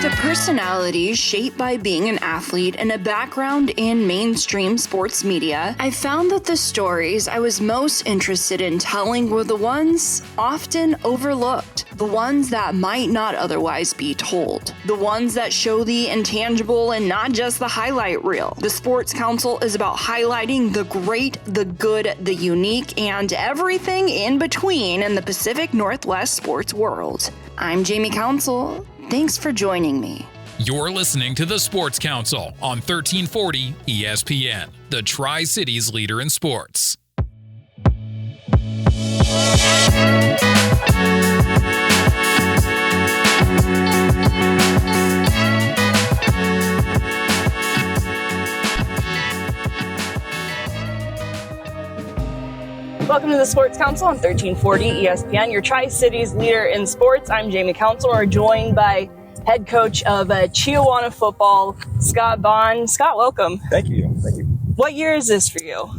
a personality shaped by being an athlete and a background in mainstream sports media, I found that the stories I was most interested in telling were the ones often overlooked, the ones that might not otherwise be told, the ones that show the intangible and not just the highlight reel. The Sports Council is about highlighting the great, the good, the unique, and everything in between in the Pacific Northwest sports world. I'm Jamie Council. Thanks for joining me. You're listening to the Sports Council on 1340 ESPN, the Tri-Cities leader in sports. Welcome to the Sports Council on 1340 ESPN, your Tri-Cities leader in sports. I'm Jamie Council. We're joined by head coach of Chiawana football, Scott Bond. Scott, welcome. Thank you. What year is this for you?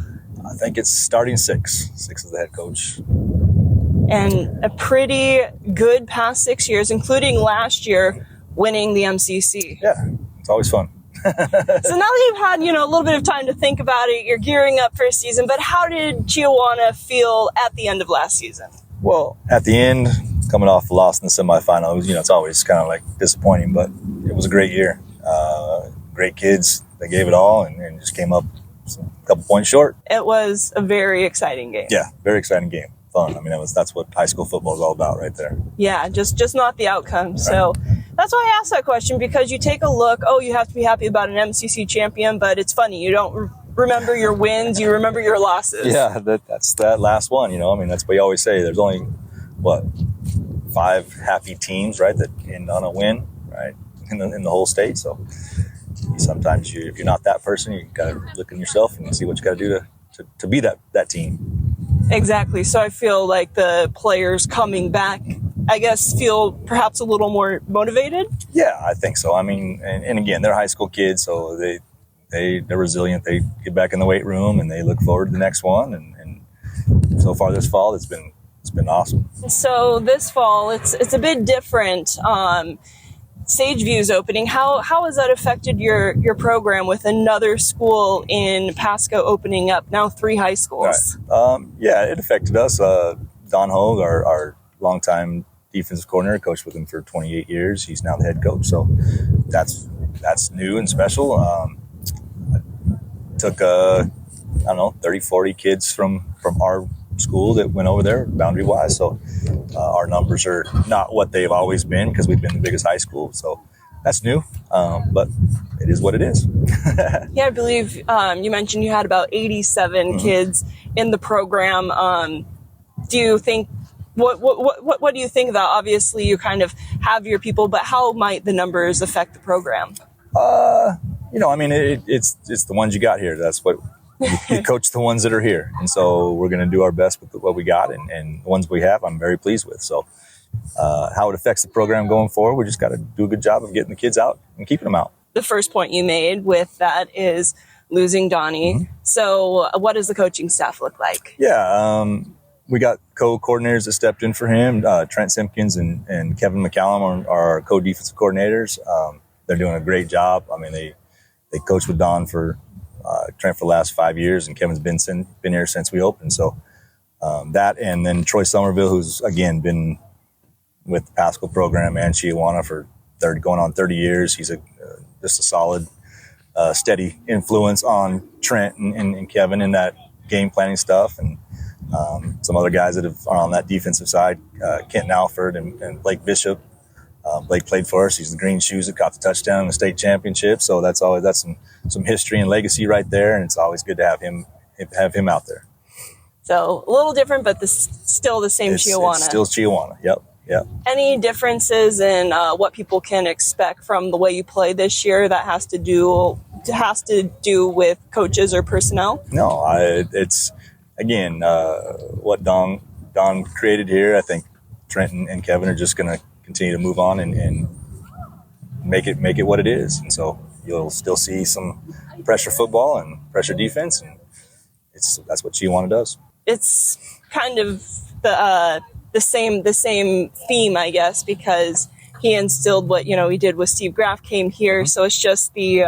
I think it's starting six as the head coach. And a pretty good past 6 years, including last year winning the MCC. Yeah, it's always fun. So now that you've had, a little bit of time to think about it, you're gearing up for a season, but how did Chiawana feel at the end of last season? Well, at the end, coming off the loss in the semifinal, it's always kind of like disappointing, but it was a great year. Great kids, they gave it all and just came up a couple points short. It was a very exciting game. Yeah, very exciting game. Fun. That's what high school football is all about right there. Yeah, just not the outcome. Right. So that's why I asked that question, because you take a look, you have to be happy about an MCC champion, but it's funny, you don't remember your wins, you remember your losses. Yeah, that's that last one, that's what you always say. There's only, 5 happy teams, right, that end on a win, right, in the whole state. So sometimes if you're not that person, you got to look in yourself and see what you got to do to be that team. Exactly. So I feel like the players coming back, I guess, feel perhaps a little more motivated? Yeah, I think so. And again, they're high school kids, so they're resilient. They get back in the weight room and they look forward to the next one. And so far this fall, it's been awesome. So this fall, it's a bit different. Sageview's opening. How has that affected your program with another school in Pasco opening up, now 3 high schools? Right. Yeah, it affected us. Don Hogue, our longtime defensive coordinator, coached with him for 28 years. He's now the head coach, so that's new and special. I took 30, 40 kids from our school that went over there boundary wise, so our numbers are not what they've always been because we've been the biggest high school, so that's new, but it is what it is. Yeah, I believe you mentioned you had about 87 kids in the program. Do you think what do you think of that? Obviously you kind of have your people, but how might the numbers affect the program? It's the ones you got here. That's what you coach, the ones that are here. And so we're going to do our best with what we got, and the ones we have, I'm very pleased with. So how it affects the program going forward, we just got to do a good job of getting the kids out and keeping them out. The first point you made with that is losing Donnie. Mm-hmm. So what does the coaching staff look like? Yeah, we got co-coordinators that stepped in for him. Trent Simpkins and Kevin McCallum are our co-defensive coordinators. They're doing a great job. They coached with Don for Trent for the last 5 years, and Kevin's been here since we opened. So that, and then Troy Somerville, who's again been with the Pasco program and Chiawana for going on 30 years. He's just a solid, steady influence on Trent and Kevin in that game planning stuff, and some other guys that are on that defensive side, Kent Alford and Blake Bishop. Blake played for us. He's the green shoes that caught the touchdown in the state championship. So that's some history and legacy right there, and it's always good to have him out there. So a little different, but still the same Chiawana. It's still Chiawana. Yep. Any differences in what people can expect from the way you play this year that has to do with coaches or personnel? No, it's again what Don created here. I think Trent and Kevin are just going to continue to move on and make it what it is. And so you'll still see some pressure football and pressure defense, and that's what Chiawana does. It's kind of the same theme, I guess, because he instilled what, he did with Steve Graff came here. So it's just the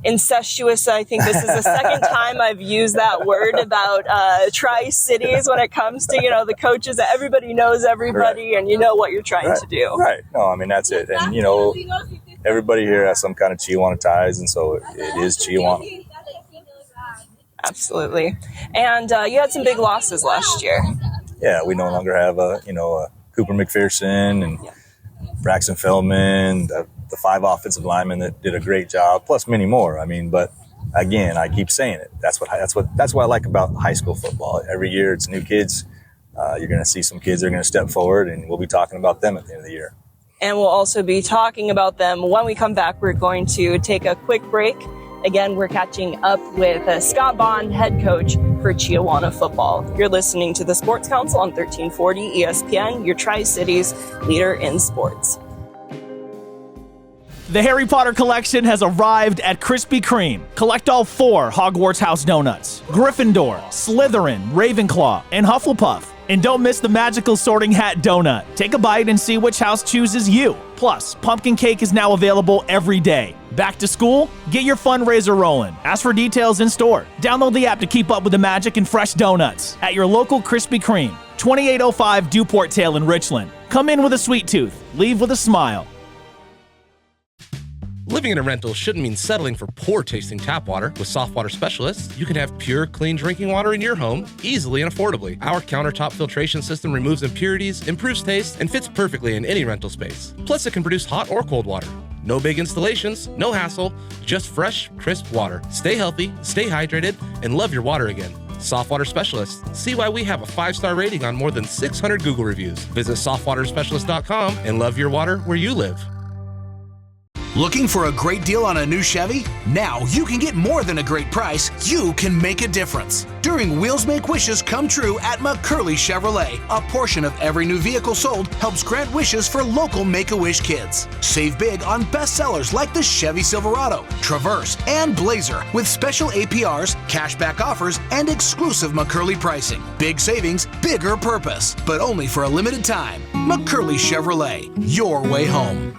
incestuous. I think this is the second time I've used that word about Tri-Cities when it comes to, the coaches, that everybody knows everybody, right, and you know what you're trying to do. Right. No, I mean, that's it. And, everybody here has some kind of Chiawana ties, and so it is Chiawana. Absolutely. And you had some big losses last year. Yeah, we no longer have Cooper McPherson and Braxton Feldman, the 5 offensive linemen that did a great job, plus many more. I mean, but again, I keep saying it. That's what I like about high school football. Every year, it's new kids. You're going to see some kids that are going to step forward, and we'll be talking about them at the end of the year. And we'll also be talking about them when we come back. We're going to take a quick break. Again, we're catching up with Scott Bond, head coach for Chiawana football. You're listening to the Sports Council on 1340 ESPN, your Tri-Cities leader in sports. The Harry Potter collection has arrived at Krispy Kreme. Collect all 4 Hogwarts House donuts: Gryffindor, Slytherin, Ravenclaw, and Hufflepuff. And don't miss the magical Sorting Hat donut. Take a bite and see which house chooses you. Plus, pumpkin cake is now available every day. Back to school? Get your fundraiser rolling. Ask for details in store. Download the app to keep up with the magic and fresh donuts at your local Krispy Kreme, 2805 Duport Tail in Richland. Come in with a sweet tooth. Leave with a smile. Living in a rental shouldn't mean settling for poor-tasting tap water. With Soft Water Specialists, you can have pure, clean drinking water in your home, easily and affordably. Our countertop filtration system removes impurities, improves taste, and fits perfectly in any rental space. Plus, it can produce hot or cold water. No big installations, no hassle, just fresh, crisp water. Stay healthy, stay hydrated, and love your water again. Soft Water Specialists. See why we have a 5-star rating on more than 600 Google reviews. Visit softwaterspecialist.com and love your water where you live. Looking for a great deal on a new Chevy? Now you can get more than a great price. You can make a difference. During Wheels Make Wishes Come True at McCurley Chevrolet, a portion of every new vehicle sold helps grant wishes for local Make-A-Wish kids. Save big on bestsellers like the Chevy Silverado, Traverse, and Blazer with special APRs, cashback offers, and exclusive McCurley pricing. Big savings, bigger purpose, but only for a limited time. McCurley Chevrolet, your way home.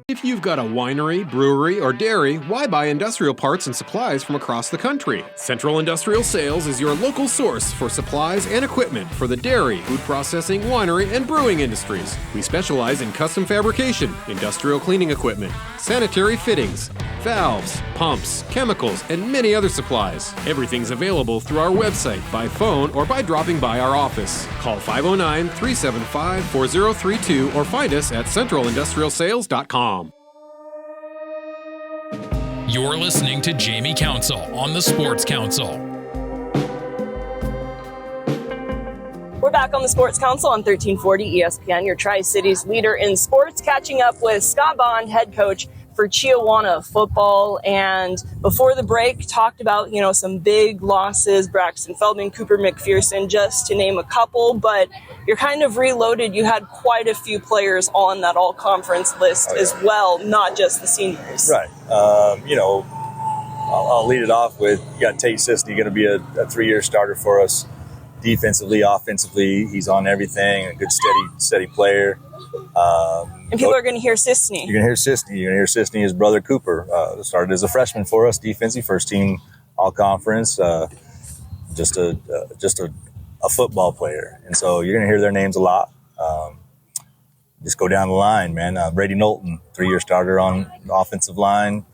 If you've got a winery, brewery, or dairy, why buy industrial parts and supplies from across the country? Central Industrial Sales is your local source for supplies and equipment for the dairy, food processing, winery, and brewing industries. We specialize in custom fabrication, industrial cleaning equipment, sanitary fittings, valves, pumps, chemicals, and many other supplies. Everything's available through our website, by phone, or by dropping by our office. Call 509-375-4032 or find us at centralindustrialsales.com. You're listening to Jamie Council on the Sports Council. We're back on the Sports Council on 1340 ESPN, your Tri-Cities leader in sports, catching up with Scott Bond, head coach for Chiawana football. And before the break, talked about, some big losses, Braxton Feldman, Cooper McPherson, just to name a couple, but you're kind of reloaded. You had quite a few players on that all-conference list as well, not just the seniors. Right. I'll lead it off with, you got Tate Sisney going to be a 3-year starter for us. Defensively, offensively, he's on everything, a good, steady player. And people are going to hear Sisney. You're going to hear Sisney. You're going to hear Sisney, his brother Cooper, started as a freshman for us, defensive, first team all-conference, just a football player. And so you're going to hear their names a lot. Just go down the line, man. Brady Knowlton, 3-year starter on the offensive line,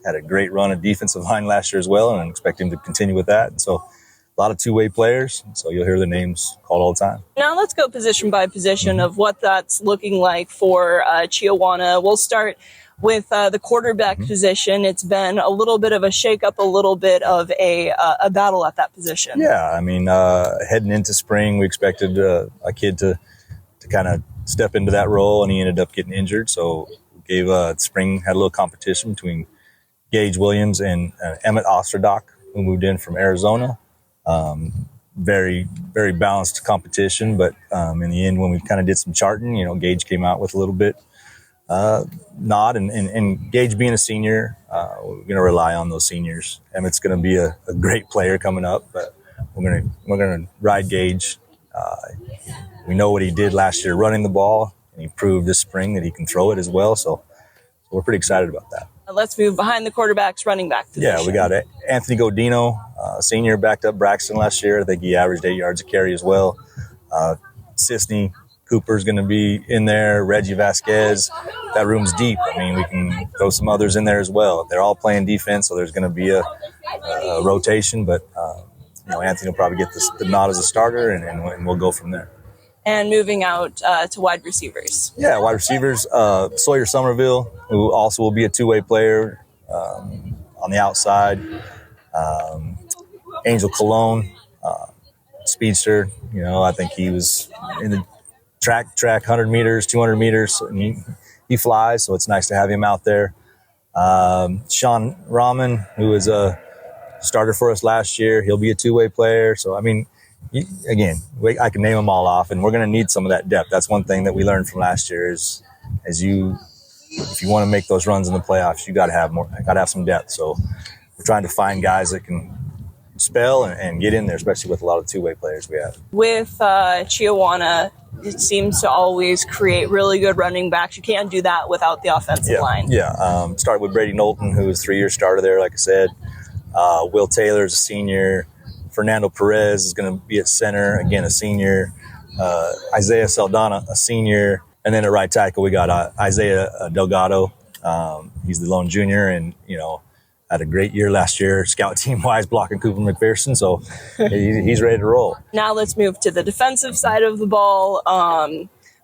had a great run of defensive line last year as well, and I expect him to continue with that. And so a lot of two-way players, so you'll hear their names called all the time. Now let's go position by position of what that's looking like for Chiawana. We'll start with the quarterback position. It's been a little bit of a shakeup, a little bit of a battle at that position. Yeah, I mean, heading into spring, we expected a kid to kind of step into that role, and he ended up getting injured. So we gave spring, had a little competition between Gage Williams and Emmett Osterdock, who moved in from Arizona. Very, very balanced competition, but in the end, when we kind of did some charting, Gage came out with a little bit nod, and Gage being a senior, we're going to rely on those seniors. Emmett's going to be a great player coming up, but we're going to ride Gage. We know what he did last year running the ball. He proved this spring that he can throw it as well. So we're pretty excited about that. Let's move behind the quarterback's running back position. Yeah, we got Anthony Godino, senior, backed up Braxton last year. I think he averaged 8 yards a carry as well. Sisney Cooper's going to be in there. Reggie Vasquez. That room's deep. I mean, we can throw some others in there as well. They're all playing defense, so there's going to be a rotation. But Anthony will probably get the nod as a starter, and we'll go from there. And moving out to wide receivers. Yeah, wide receivers. Sawyer Somerville, who also will be a two-way player on the outside. Angel Cologne, speedster. I think he was in the track 100 meters, 200 meters. And he flies, so it's nice to have him out there. Sean Rahman, who was a starter for us last year, he'll be a two-way player. So, I mean, I can name them all off, and we're going to need some of that depth. That's one thing that we learned from last year is if you want to make those runs in the playoffs, you got to have some depth. So we're trying to find guys that can spell and get in there, especially with a lot of two-way players we have. With Chiawana, it seems to always create really good running backs. You can't do that without the offensive line. Yeah, start with Brady Knowlton, who was 3-year starter there, like I said. Will Taylor's a senior. Fernando Perez is going to be at center, again, a senior. Isaiah Saldana, a senior. And then at right tackle, we got Isaiah Delgado. He's the lone junior and, had a great year last year, scout team-wise, blocking Cooper McPherson. So he's ready to roll. Now let's move to the defensive side of the ball.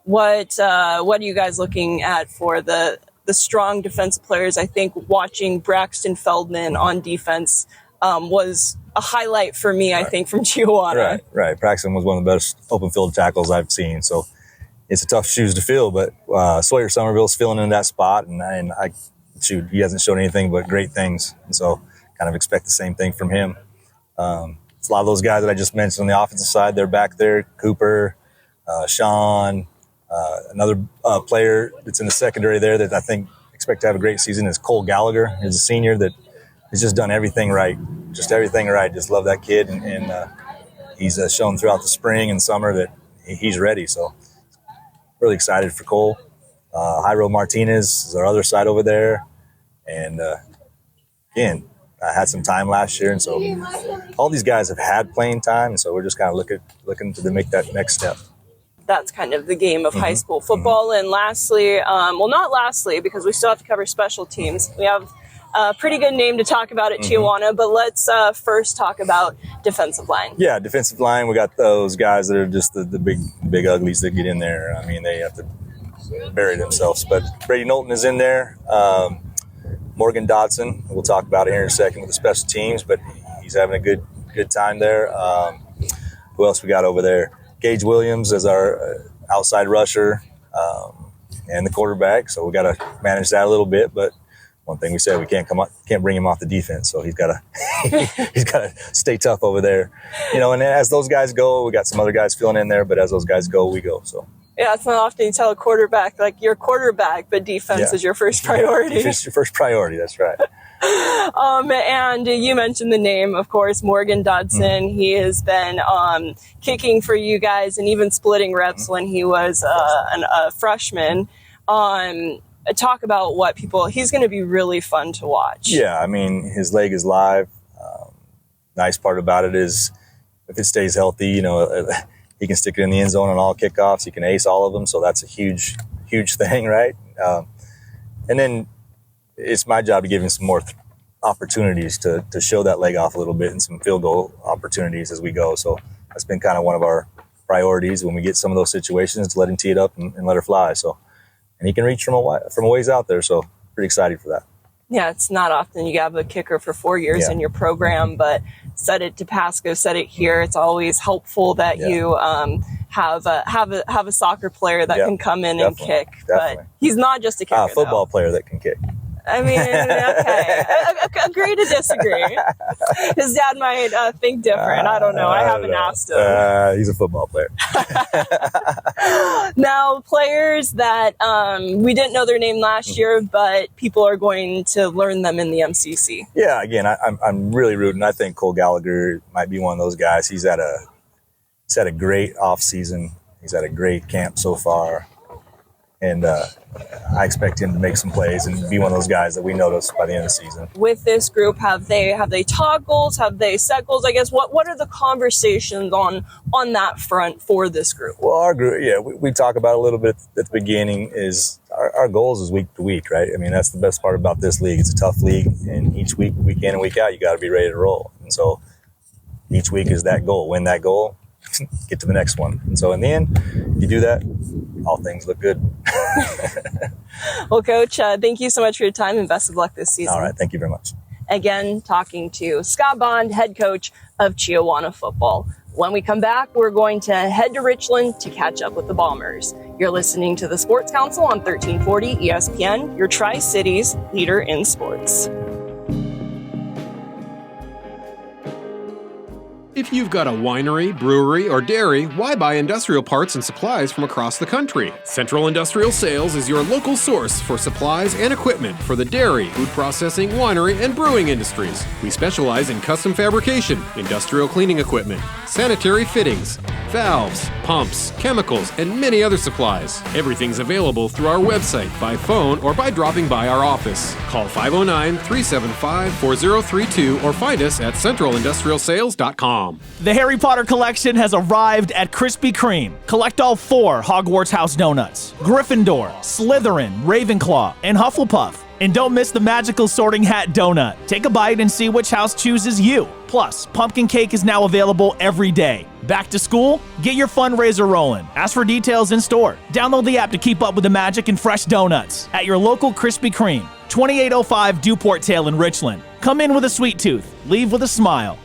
What are you guys looking at for the strong defensive players? I think watching Braxton Feldman on defense was a highlight for me, I think, from Chiawana. Right. Braxton was one of the best open field tackles I've seen. So it's a tough shoes to fill, but Sawyer Somerville's filling in that spot, and he hasn't shown anything but great things. And so kind of expect the same thing from him. It's a lot of those guys that I just mentioned on the offensive side. They're back there. Cooper, Sean, another player that's in the secondary there that I think expect to have a great season is Cole Gallagher. He's a senior that has just done everything right. Just everything right. Just love that kid. And he's shown throughout the spring and summer that he's ready. So really excited for Cole. Jairo Martinez is our other side over there. And again, I had some time last year. And so all these guys have had playing time. And so we're just kind of looking to make that next step. That's kind of the game of high school football. And lastly, not lastly, because we still have to cover special teams. We have a pretty good name to talk about at Chiawana, but let's first talk about defensive line. Yeah, defensive line, we got those guys that are just the big uglies that get in there. I mean, they have to bury themselves. But Brady Knowlton is in there. Morgan Dodson, we'll talk about it here in a second with the special teams, but he's having a good time there. Who else we got over there? Gage Williams as our outside rusher and the quarterback. So we got to manage that a little bit, but one thing we said, we can't bring him off the defense. So he's got to stay tough over there, and as those guys go, we got some other guys filling in there, but as those guys go, we go. So. Yeah, it's not often you tell a quarterback, like, you're quarterback, but defense is your first priority. It's your first priority, that's right. And you mentioned the name, of course, Morgan Dodson. He has been kicking for you guys and even splitting reps when he was a freshman. Talk about he's going to be really fun to watch. Yeah, I mean, his leg is live. Nice part about it is if it stays healthy, he can stick it in the end zone on all kickoffs. He can ace all of them. So that's a huge thing, right? And then it's my job to give him some more opportunities to show that leg off a little bit and some field goal opportunities as we go. So that's been kind of one of our priorities when we get some of those situations, to let him tee it up and let her fly. So, and he can reach from a ways out there. So pretty excited for that. Yeah, it's not often you have a kicker for 4 years in your program, but set it to Pasco, set it here. It's always helpful that you have a soccer player that can come in and kick. But he's not just a kicker. A football player that can kick. I mean, okay. Agree to disagree. His dad might think different. I don't know. I haven't asked him. He's a football player. Now, players that we didn't know their name last year, but people are going to learn them in the MCC. Yeah, again, I'm really rooting. I think Cole Gallagher might be one of those guys. He's had a great off season. He's had a great camp so far. And I expect him to make some plays and be one of those guys that we notice by the end of the season. With this group, have they taught goals? Have they set goals? I guess what are the conversations on that front for this group? Well, our group, yeah, we talk about a little bit at the beginning is our goals is week to week, right? I mean, that's the best part about this league. It's a tough league, and each week in and week out, you got to be ready to roll. And so each week is that goal. Win that goal, get to the next one. And so in the end, if you do that, all things look good. Well, Coach, thank you so much for your time and best of luck this season. All right. Thank you very much. Again, talking to Scott Bond, head coach of Chiawana football. When we come back, we're going to head to Richland to catch up with the Bombers. You're listening to the Sports Council on 1340 ESPN, your Tri-Cities leader in sports. If you've got a winery, brewery, or dairy, why buy industrial parts and supplies from across the country? Central Industrial Sales is your local source for supplies and equipment for the dairy, food processing, winery, and brewing industries. We specialize in custom fabrication, industrial cleaning equipment, sanitary fittings, valves, pumps, chemicals, and many other supplies. Everything's available through our website, by phone, or by dropping by our office. Call 509-375-4032 or find us at centralindustrialsales.com. The Harry Potter collection has arrived at Krispy Kreme. Collect all 4 Hogwarts House donuts: Gryffindor, Slytherin, Ravenclaw, and Hufflepuff. And don't miss the magical Sorting Hat donut. Take a bite and see which house chooses you. Plus, pumpkin cake is now available every day. Back to school? Get your fundraiser rolling. Ask for details in store. Download the app to keep up with the magic and fresh donuts at your local Krispy Kreme, 2805 Duport Tail in Richland. Come in with a sweet tooth. Leave with a smile.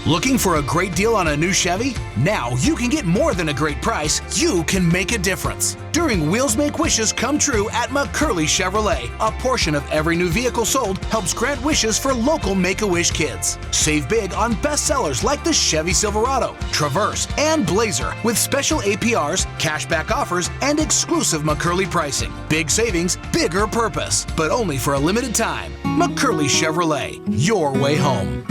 Looking for a great deal on a new Chevy? Now you can get more than a great price. You can make a difference. During Wheels Make Wishes Come True at McCurley Chevrolet, a portion of every new vehicle sold helps grant wishes for local Make-A-Wish kids. Save big on bestsellers like the Chevy Silverado, Traverse, and Blazer with special APRs, cashback offers, and exclusive McCurley pricing. Big savings, bigger purpose, but only for a limited time. McCurley Chevrolet, your way home.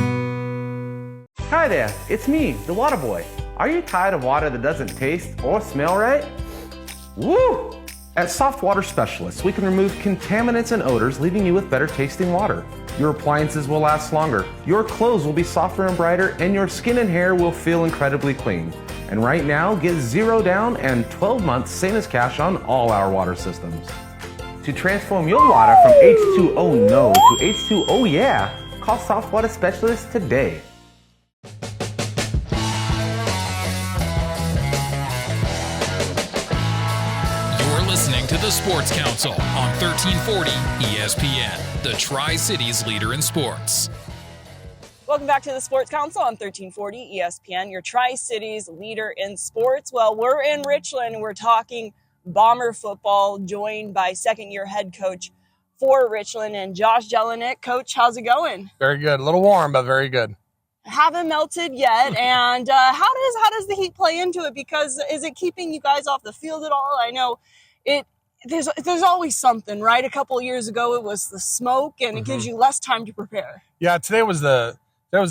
Hi there, it's me, the Water Boy. Are you tired of water that doesn't taste or smell right? Woo! At Soft Water Specialists, we can remove contaminants and odors, leaving you with better tasting water. Your appliances will last longer, your clothes will be softer and brighter, and your skin and hair will feel incredibly clean. And right now, get 0 down and 12 months same as cash on all our water systems. To transform your water from H2O no to H2O yeah, call Soft Water Specialists today. Listening to the Sports Council on 1340 ESPN, the Tri-Cities leader in sports. Welcome back to the Sports Council on 1340 ESPN, your Tri-Cities leader in sports. Well, we're in Richland. We're talking Bomber football, joined by second-year head coach for Richland and Josh Jelinek. Coach, how's it going? Very good. A little warm, but very good. Haven't melted yet. And how does the heat play into it? Because is it keeping you guys off the field at all? I know there's always something, right? A couple of years ago, it was the smoke, and it gives you less time to prepare. Yeah, today was the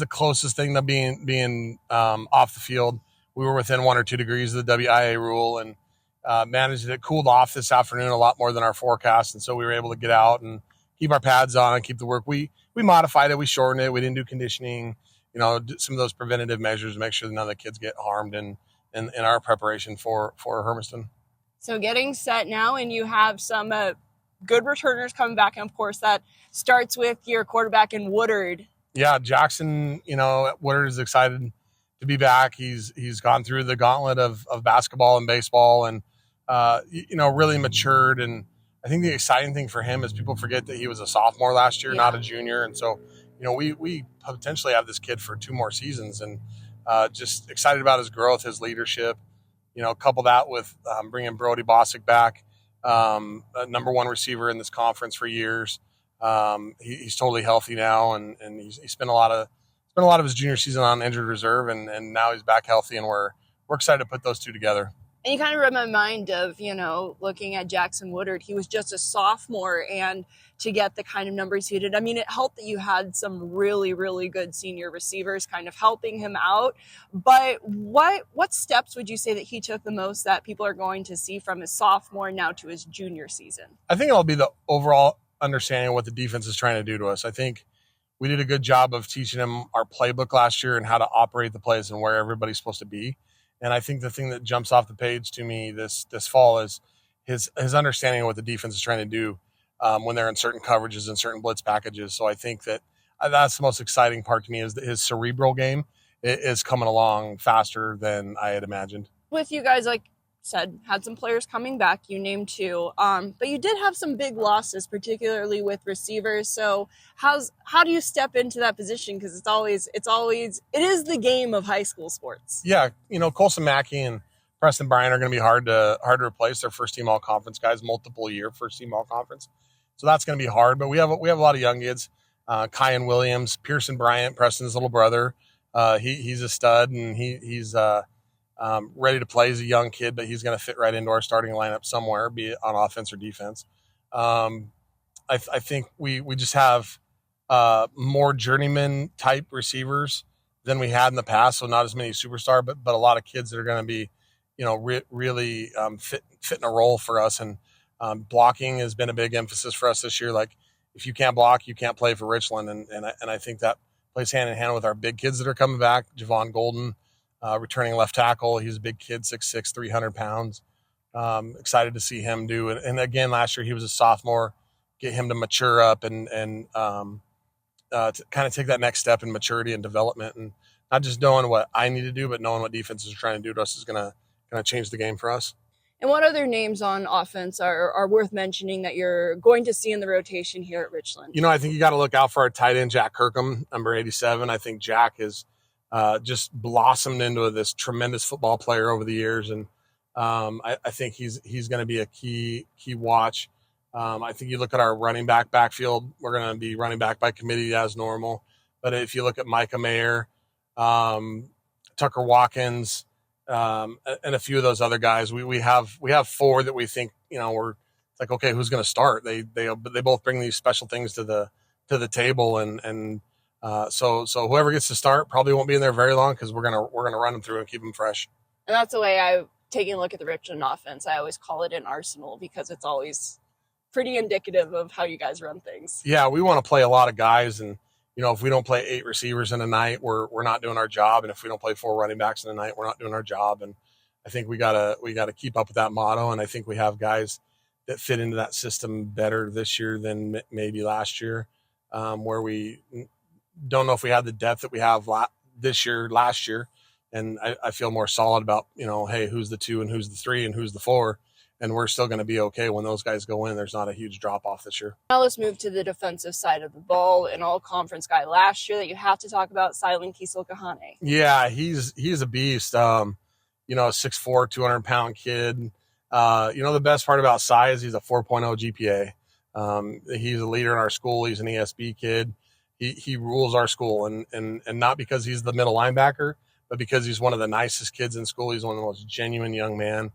closest thing to being off the field. We were within 1 or 2 degrees of the WIA rule, and managed it. Cooled off this afternoon a lot more than our forecast, and so we were able to get out and keep our pads on and keep the work. We modified it, we shortened it, we didn't do conditioning, some of those preventative measures to make sure that none of the kids get harmed in our preparation for Hermiston. So getting set now, and you have some good returners coming back. And of course, that starts with your quarterback in Woodard. Yeah, Jackson, Woodard is excited to be back. He's gone through the gauntlet of basketball and baseball and, really matured. And I think the exciting thing for him is people forget that he was a sophomore last year, not a junior. And so, we potentially have this kid for 2 more seasons, and just excited about his growth, his leadership. Couple that with bringing Brody Bosick back, a number 1 receiver in this conference for years. He's totally healthy now, and he spent a lot of his junior season on injured reserve, and now he's back healthy, and we're excited to put those 2 together. And you kind of read my mind of, looking at Jackson Woodard. He was just a sophomore, and to get the kind of numbers he did, I mean, it helped that you had some really, really good senior receivers kind of helping him out. But what steps would you say that he took the most that people are going to see from his sophomore now to his junior season? I think it'll be the overall understanding of what the defense is trying to do to us. I think we did a good job of teaching him our playbook last year and how to operate the plays and where everybody's supposed to be. And I think the thing that jumps off the page to me this fall is his understanding of what the defense is trying to do when they're in certain coverages and certain blitz packages. So I think that's the most exciting part to me is that his cerebral game is coming along faster than I had imagined. With you guys, like said, had some players coming back, you named two, but you did have some big losses, particularly with receivers. So how do you step into that position? Because it is the game of high school sports. Yeah, Colson Mackey and Preston Bryant are going to be hard to replace. They're first team all conference guys, multiple year first team all conference, so that's going to be hard. But we have a lot of young kids, Kyan Williams, Pearson Bryant, Preston's little brother. He's a stud, and he's ready to play. He's a young kid, but he's going to fit right into our starting lineup somewhere, be it on offense or defense. I think we just have more journeyman type receivers than we had in the past. So not as many superstar, but a lot of kids that are going to be, really fitting a role for us. And blocking has been a big emphasis for us this year. Like if you can't block, you can't play for Richland. And I think that plays hand in hand with our big kids that are coming back. Javon Golden, returning left tackle. He's a big kid, 6'6", 300 pounds. Excited to see him do it. And again, last year he was a sophomore. Get him to mature up and to kind of take that next step in maturity and development, and not just knowing what I need to do, but knowing what defenses are trying to do to us is going to change the game for us. And what other names on offense are worth mentioning that you're going to see in the rotation here at Richland? I think you got to look out for our tight end, Jack Kirkham, number 87. I think Jack has just blossomed into this tremendous football player over the years, and I think he's going to be a key watch. I think you look at our running backfield, we're going to be running back by committee as normal. But if you look at Micah Mayer, Tucker Watkins, and a few of those other guys, we have four that we think, we're like, okay, who's going to start? They both bring these special things to the table. And so whoever gets to start probably won't be in there very long, because we're going to run them through and keep them fresh. And that's the way taking a look at the Richland offense, I always call it an arsenal, because it's always pretty indicative of how you guys run things. Yeah, we want to play a lot of guys, and if we don't play 8 receivers in a night, we're not doing our job, and if we don't play 4 running backs in a night, we're not doing our job. And I think we gotta keep up with that motto, and I think we have guys that fit into that system better this year than maybe last year, where we don't know if we had the depth that we have last year, and I feel more solid about hey, who's the 2 and who's the 3 and who's the 4. And we're still going to be okay when those guys go in. There's not a huge drop-off this year. Now let's move to the defensive side of the ball. An all-conference guy last year that you have to talk about, Silent Kiesel-Kahane. Yeah, he's a beast. 6'4", 200-pound kid. The best part about size, he's a 4.0 GPA. He's a leader in our school. He's an ESB kid. He rules our school, and not because he's the middle linebacker, but because he's one of the nicest kids in school. He's one of the most genuine young men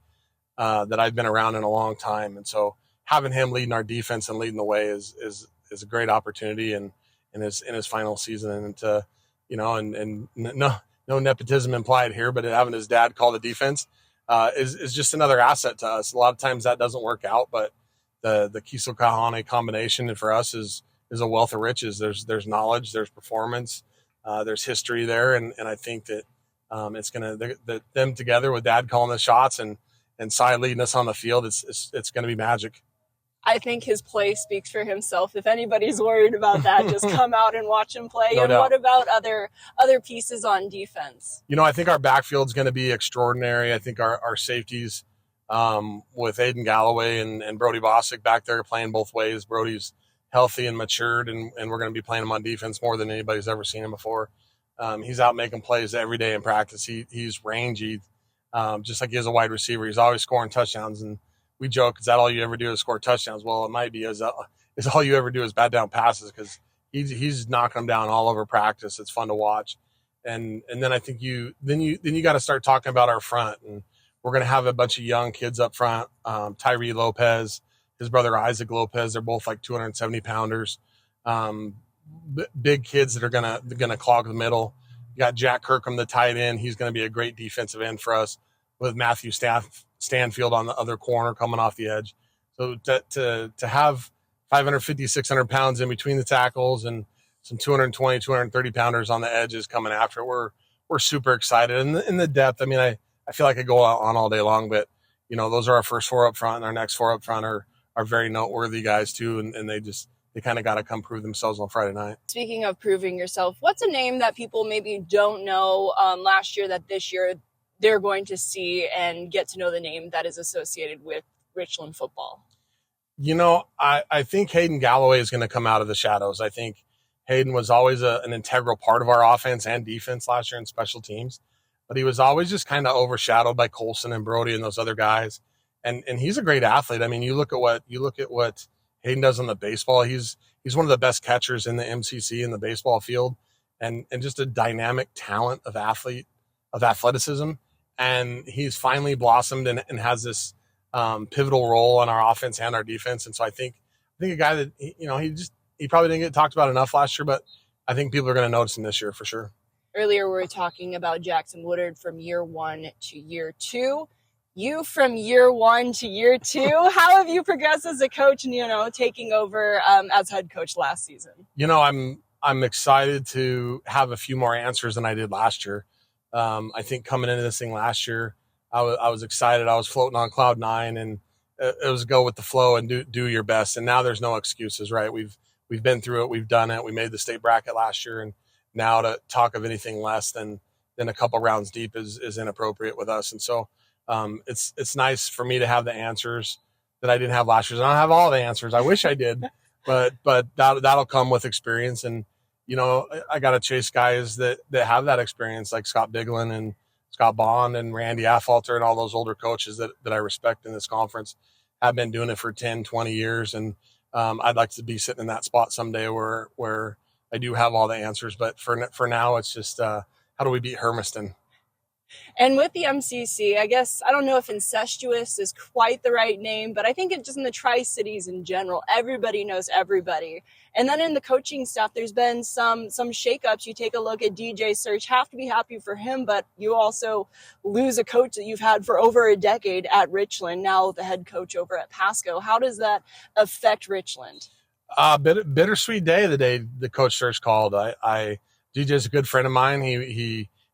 that I've been around in a long time. And so having him leading our defense and leading the way is a great opportunity in his final season. And and no nepotism implied here, but having his dad call the defense is just another asset to us. A lot of times that doesn't work out, but the Kiesel-Kahane combination for us is a wealth of riches. There's knowledge, there's performance, there's history there. And I think that it's going to, them together with dad calling the shots and Cy leading us on the field, it's going to be magic. I think his play speaks for himself. If anybody's worried about that, just come out and watch him play. No and doubt. What about other pieces on defense? I think our backfield's going to be extraordinary. I think our safeties with Aiden Galloway and Brody Bosick back there playing both ways. Brody's healthy and matured, and we're going to be playing him on defense more than anybody's ever seen him before. He's out making plays every day in practice. He's rangy. Just like he is a wide receiver. He's always scoring touchdowns, and we joke, is that all you ever do is score touchdowns? Well, it might be is all you ever do is bat down passes, because he's knocking them down all over practice. It's fun to watch. And then I think you got to start talking about our front, and We're going to have a bunch of young kids up front. Tyree Lopez, his brother Isaac Lopez, they're both like 270 pounders. Big kids that are gonna clog the middle. You got Jack Kirkham, the tight end. He's going to be a great defensive end for us, with Matthew Stanfield on the other corner coming off the edge. So to have 550, 600 pounds in between the tackles and some 220, 230 pounders on the edges coming after it, we're super excited. And in the depth, I mean, I feel like I go on all day long, but those are our first 4 up front, and our next 4 up front are very noteworthy guys too, and they kind of got to come prove themselves on Friday night. Speaking of proving yourself, what's a name that people maybe don't know last year that this year they're going to see and get to know the name that is associated with Richland football? I think Hayden Galloway is going to come out of the shadows. I think Hayden was always an integral part of our offense and defense last year in special teams, but he was always just kind of overshadowed by Colson and Brody and those other guys. And he's a great athlete. I mean, you look at what Hayden does on the baseball. He's one of the best catchers in the MCC in the baseball field, and just a dynamic talent of athleticism. And he's finally blossomed and has this pivotal role on our offense and our defense. And so I think a guy that he probably didn't get talked about enough last year, but I think people are going to notice him this year for sure. Earlier we were talking about Jackson Woodard from year 1 to year 2. You from year 1 to year 2, how have you progressed as a coach and, taking over as head coach last season? I'm excited to have a few more answers than I did last year. I think coming into this thing last year, I was excited. I was floating on cloud 9, and it was go with the flow and do your best. And now there's no excuses, right? We've been through it. We've done it. We made the state bracket last year, and now to talk of anything less than a couple rounds deep is inappropriate with us. And so it's nice for me to have the answers that I didn't have last year. I don't have all the answers. I wish I did, but that'll come with experience. And, I got to chase guys that have that experience, like Scott Biglin and Scott Bond and Randy Afalter and all those older coaches that I respect in this conference have been doing it for 10, 20 years. And I'd like to be sitting in that spot someday where I do have all the answers. But for now, it's just how do we beat Hermiston? And with the MCC, I guess, I don't know if incestuous is quite the right name, but I think it just in the Tri-Cities in general, everybody knows everybody. And then in the coaching staff, there's been some shakeups. You take a look at DJ Search, have to be happy for him, but you also lose a coach that you've had for over a decade at Richland, now the head coach over at Pasco. How does that affect Richland? Bittersweet day, the day the coach search called. DJ's a good friend of mine.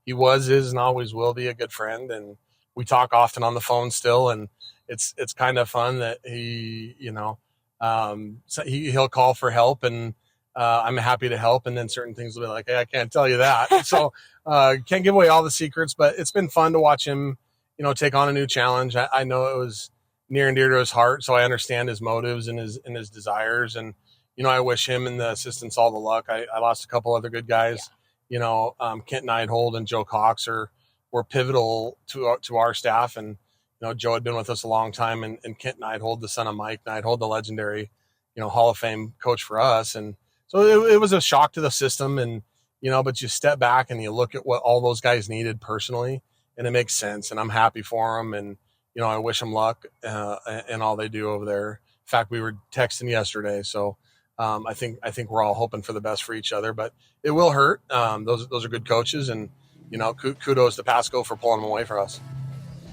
He was, is, and always will be a good friend, and we talk often on the phone still. And it's kind of fun that he'll call for help, and I'm happy to help. And then certain things will be like, hey, I can't tell you that. So can't give away all the secrets, but it's been fun to watch him, take on a new challenge. I know it was near and dear to his heart, so I understand his motives and his desires. And I wish him and the assistants all the luck. I lost a couple other good guys. Yeah. Kent Neidhold and Joe Cox were pivotal to our staff. And, Joe had been with us a long time, and Kent Neidhold, the son of Mike Neidhold, the legendary, Hall of Fame coach for us. And so it was a shock to the system, and, but you step back and you look at what all those guys needed personally, and it makes sense. And I'm happy for them. And, I wish them luck in all they do over there. In fact, we were texting yesterday. So, I think we're all hoping for the best for each other, but it will hurt. Those are good coaches, and kudos to Pasco for pulling them away for us.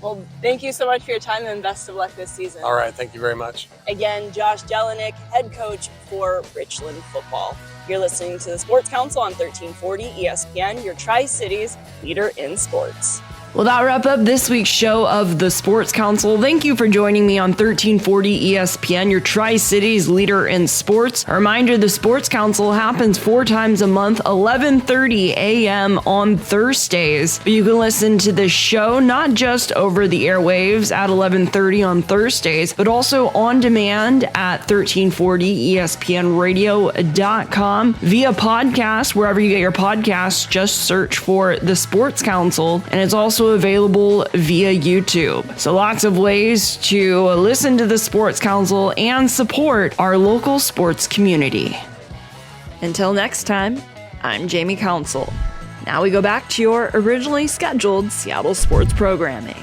Well, thank you so much for your time, and best of luck this season. All right, thank you very much. Again, Josh Jelinek, head coach for Richland football. You're listening to the Sports Council on 1340 ESPN, your Tri-Cities leader in sports. Well, that wrap up this week's show of the Sports Council. Thank you for joining me on 1340 ESPN, your Tri-Cities leader in sports. A reminder, the Sports Council happens 4 times a month, 11:30 a.m. on Thursdays. But you can listen to this show not just over the airwaves at 11:30 on Thursdays, but also on demand at 1340ESPNradio.com via podcast. Wherever you get your podcasts, just search for the Sports Council. And it's also available via YouTube. So lots of ways to listen to the Sports Council and support our local sports community. Until next time, I'm Jamie Council. Now we go back to your originally scheduled Seattle sports programming.